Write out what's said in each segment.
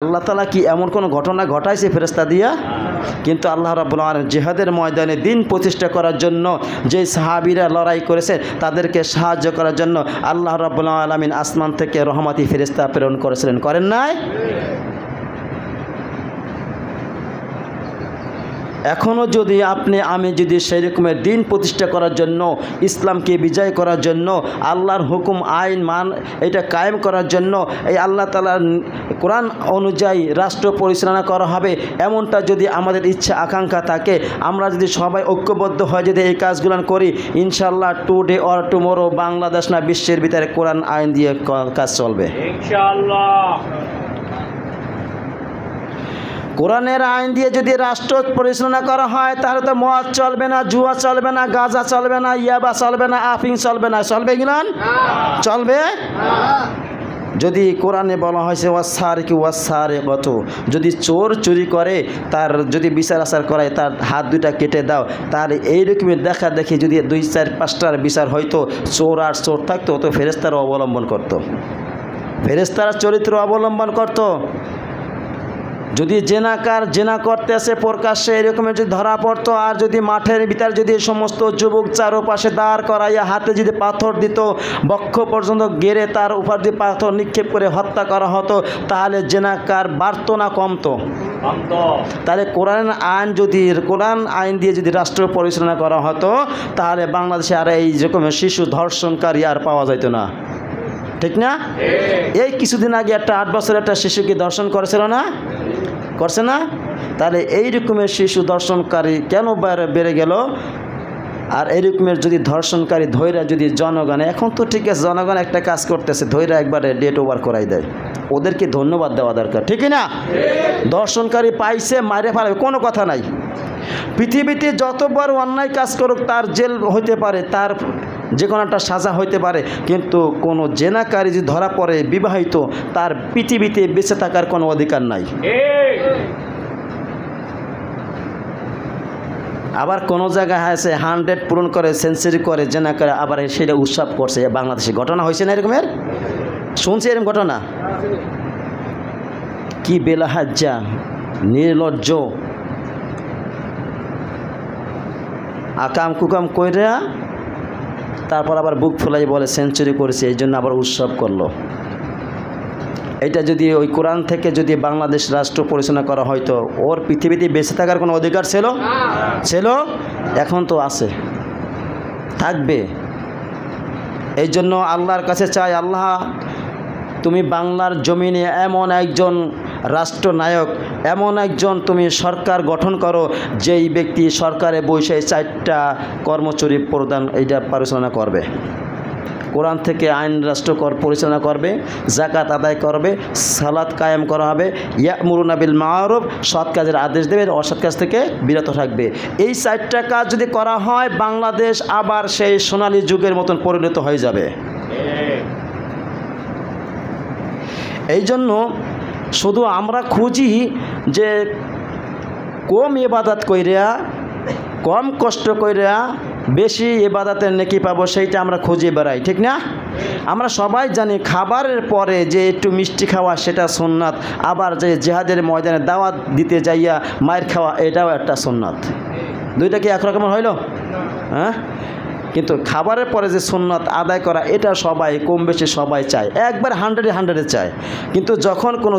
আল্লাহ তাআলা কি এমন কোনো ঘটনা ঘটাইছে ফেরেশতা দিয়া? কিন্তু আল্লাহ রাব্বুল আলামিন জিহাদের ময়দানে দিন প্রতিষ্ঠা করার জন্য যে সাহাবীরা লড়াই করেছে তাদেরকে সাহায্য করার জন্য আল্লাহ রাব্বুল আলামিন আসমান থেকে রহমতি ফেরেশতা প্রেরণ করেছিলেন, করেন নাই? এখনও যদি আমি যদি সেই রকমের দিন প্রতিষ্ঠা করার জন্য, ইসলামকে বিজয় করার জন্য, আল্লাহর হুকুম আইন এটা কায়েম করার জন্য, এই আল্লাহ তাআলার কোরআন অনুযায়ী রাষ্ট্র পরিচালনা করা হবে, এমনটা যদি আমাদের ইচ্ছা আকাঙ্ক্ষা থাকে, আমরা যদি সবাই ঐক্যবদ্ধ হয়ে যদি এই কাজগুলো করি, ইনশাআল্লাহ টুডে অর টুমোরো বাংলাদেশ না বিশ্বের ভিতরে কোরআন আইন দিয়ে কাজ চলবে ইনশাআল্লাহ। কোরআনের আইন দিয়ে যদি রাষ্ট্র পরিচালনা করা হয় তাহলে তো মদ চলবে না, জুয়া চলবে না, গাঁজা চলবে না, ইয়াবা চলবে না, আফিং চলবে না। চলবে কি না? চলবে। যদি কোরআনে বলা হয়েছে ওয়াসারিকি ওয়াসারিকাতু, যদি চোর চুরি করে তার যদি বিচার আচার করায় তার হাত দুটা কেটে দাও, তার এইরকমের দেখা দেখি যদি 2-4-5টার বিচার হয়তো চোর আর চোর থাকতো তো ফেরেশতারা অবলম্বন করত, ফেরেশতারা চরিত্র অবলম্বন করত। যদি জেনাকার জেনা করতে আসে প্রকাশ্যে এরকমের যদি ধরা পড়তো, আর যদি মাঠের ভিতর যদি সমস্ত যুবক চারোপাশে দাঁড় করাইয়া হাতে যদি পাথর দিত, বক্ষ পর্যন্ত গেড়ে তার উপর দিয়ে পাথর নিক্ষেপ করে হত্যা করা হতো, তাহলে জেনাকার বাড়তো না কমতো? তাহলে কোরআন আইন দিয়ে যদি রাষ্ট্র পরিচালনা করা হতো তাহলে বাংলাদেশে আর এই রকমের শিশু ধর্ষণকারী আর পাওয়া যেত না, ঠিক না? এই কিছুদিন আগে একটা 8 বছরের একটা শিশুকে ধর্ষণ করেছিল না, করছে না? তাহলে এই রকমের শিশু ধর্ষণকারী কেন বেড়ে গেল? আর এইরকমের যদি ধর্ষণকারী ধৈর্য যদি জনগণ, এখন তো ঠিক আছে জনগণ একটা কাজ করতেছে, ধৈর্য একবারে ডেট ওভার করাই দেয়, ওদেরকে ধন্যবাদ দেওয়া দরকার, ঠিক না? ধর্ষণকারী পাইছে মারে ফেলাবে, কোনো কথা নাই। পৃথিবীতে যত বড় অন্যায় কাজ করুক তার জেল হইতে পারে, তার যে কোনো একটা সাজা হইতে পারে, কিন্তু কোনো জেনাকারী যদি ধরা পড়ে বিবাহিত, তার পৃথিবীতে বেঁচে থাকার কোনো অধিকার নাই। আবার কোনো জায়গায় আছে 100 পূরণ করে, সেঞ্চুরি করে, জেনাকারী আবার সেটা উৎসব করছে। বাংলাদেশে ঘটনা হয়েছে না এরকমের? শুনছি এরকম ঘটনা। কি বেলাহাজ্জা, নির্লজ্জ, আকাম কুকাম কইরা তারপর আবার বুক ফুলাই বলে সেঞ্চুরি করেছে, এই জন্য আবার উৎসব করলো। এটা যদি ওই কোরআন থেকে যদি বাংলাদেশ রাষ্ট্র পরিচালনা করা হয়তো, ওর পৃথিবীতে বেঁচে থাকার কোনো অধিকার ছিল? এখন তো আছে, থাকবে। এই জন্য আল্লাহর কাছে চাই, আল্লাহ তুমি বাংলার জমিনে এমন একজন রাষ্ট্রনায়ক, এমন একজন তুমি সরকার গঠন করো যেই ব্যক্তি সরকারে বসে 4টা কর্মচারী প্রদান এইটা পরিচালনা করবে, কোরআন থেকে আইন রাষ্ট্র পরিচালনা করবে, যাকাত আদায় করবে, সালাত কায়েম করা হবে, ইয়ামুরুনা বিল মারুফ, সৎ কাজের আদেশ দেবে, অসৎ কাজ থেকে বিরত থাকবে। এই 4টা কাজ যদি করা হয় বাংলাদেশ আবার সেই সোনালী যুগের মতন পরিণত হয়ে যাবে। এই জন্য শুধু আমরা খুঁজি যে কম ইবাদত কইরা, কম কষ্ট কইরা বেশি ইবাদতের নেকি পাবো, সেইটা আমরা খুঁজে বেড়াই, ঠিক না? আমরা সবাই জানি খাবারের পরে যে একটু মিষ্টি খাওয়া সেটা সুন্নাত, আবার যে জিহাদের ময়দানে দাওয়াত দিতে যাইয়া মায়ের খাওয়া এটাও একটা সুন্নাত। দুইটা কি একরকমের হইল? হ্যাঁ, কিন্তু খাবারের পরে যে সুন্নাত আদায় করা এটা সবাই কম বেশি সবাই চায়, একবার 100-100 চায়। কিন্তু যখন কোনো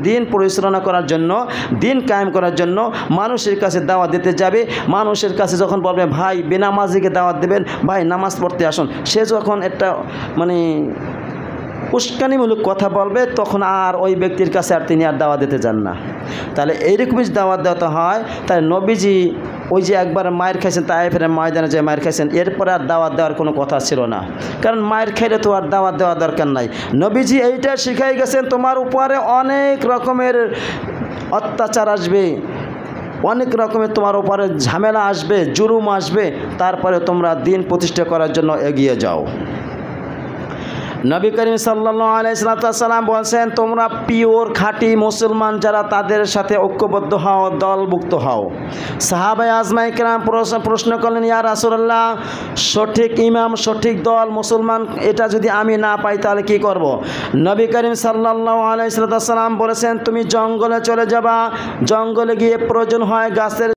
দিন পরিচালনা করার জন্য, দিন কায়েম করার জন্য মানুষের কাছে দাওয়াত দিতে যাবে, মানুষের কাছে যখন বলবে ভাই বেনামাজিকে দাওয়াত দেবেন, ভাই নামাজ পড়তে আসুন, সে যখন একটা উস্কানিমূলক কথা বলবে তখন আর ওই ব্যক্তির কাছে আর তিনি আর দাওয়াত দিতে যান না। তাহলে এইরকমই দাওয়াত দেওয়া হয়। তাই নবীজি ওই যে একবার মায়ের খাইছেন, তায়েফের ময়দানে যে মায়ের খাইছেন, এরপরে আর দাওয়াত দেওয়ার কোনো কথা ছিল না, কারণ মায়ের খাইলে তো আর দাওয়াত দেওয়ার দরকার নাই। নবীজি এইটা শিখাই গেছেন, তোমার উপরে অনেক রকমের অত্যাচার আসবে, অনেক রকমের তোমার উপরে ঝামেলা আসবে, জুলুম আসবে, তারপরে তোমরা দিন প্রতিষ্ঠা করার জন্য এগিয়ে যাও। নবী করিম সাল্লাল্লাহু আলাইহি সাল্লাম বলছেন, তোমরা পিওর খাঁটি মুসলমান যারা তাদের সাথে ঐক্যবদ্ধ হও, দলভুক্ত হও। সাহাবায়ে আজমাই কেরাম প্রশ্ন করলেন, ইয়া রাসূলুল্লাহ, সঠিক ইমাম, সঠিক দল মুসলমান এটা যদি আমি না পাই তাহলে কি করব? নবী করিম সাল্লাল্লাহু আলাইহি সাল্লাম বলেছেন, তুমি জঙ্গলে চলে যাবা, জঙ্গলে গিয়ে প্রয়োজন হয় গাছের